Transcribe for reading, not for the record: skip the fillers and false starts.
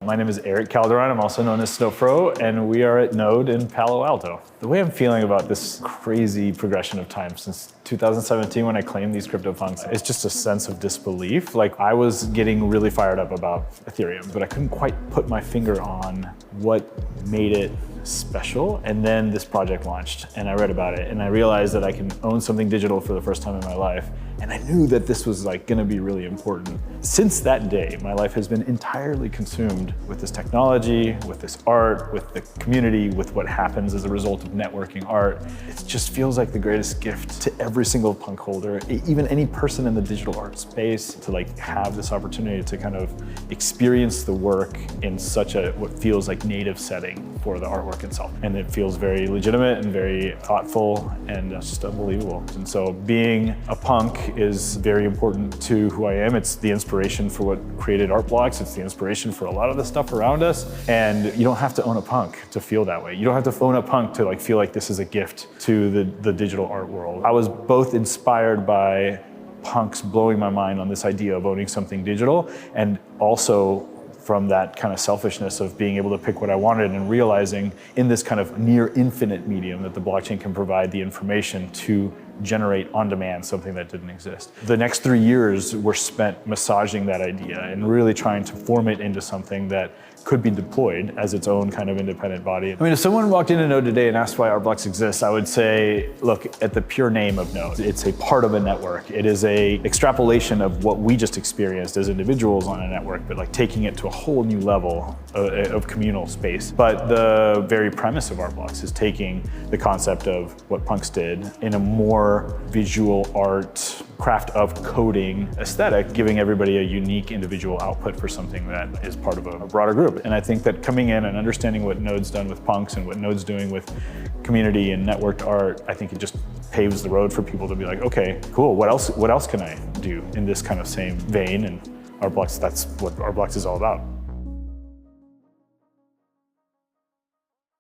My name is Eric Calderon. I'm also known as Snowfro, and we are at Node in Palo Alto. The way I'm feeling about this crazy progression of time since 2017 when I claimed these CryptoPunks, it's just a sense of disbelief. Like, I was getting really fired up about Ethereum, but I couldn't quite put my finger on what made it special. And then this project launched and I read about it and I realized that I can own something digital for the first time in my life. And I knew that this was gonna be really important. Since that day, my life has been entirely consumed with this technology, with this art, with the community, with what happens as a result of networking art. It just feels like the greatest gift to every single punk holder, even any person in the digital art space, to have this opportunity to kind of experience the work in such a, what feels like native setting for the artwork itself. And it feels very legitimate and very thoughtful and it's just unbelievable. And so being a punk is very important to who I am. It's the inspiration for what created art blocks. It's the inspiration for a lot of the stuff around us. And you don't have to own a punk to feel that way. You don't have to own a punk to feel like this is a gift to the digital art world. I was both inspired by punks blowing my mind on this idea of owning something digital, and also from that kind of selfishness of being able to pick what I wanted and realizing in this kind of near infinite medium that the blockchain can provide the information to generate on demand something that didn't exist. The next 3 years were spent massaging that idea and really trying to form it into something that could be deployed as its own kind of independent body. I mean, if someone walked into Node today and asked why art blocks exists, I would say, look, at the pure name of Node, it's a part of a network. It is a extrapolation of what we just experienced as individuals on a network, but taking it to a whole new level of communal space. But the very premise of art blocks is taking the concept of what punks did in a more visual art, craft of coding aesthetic, giving everybody a unique individual output for something that is part of a broader group. And I think that coming in and understanding what Node's done with punks and what Node's doing with community and networked art, I think it just paves the road for people to be like, okay, cool, what else can I do in this kind of same vein? And art blocks, that's what art blocks is all about.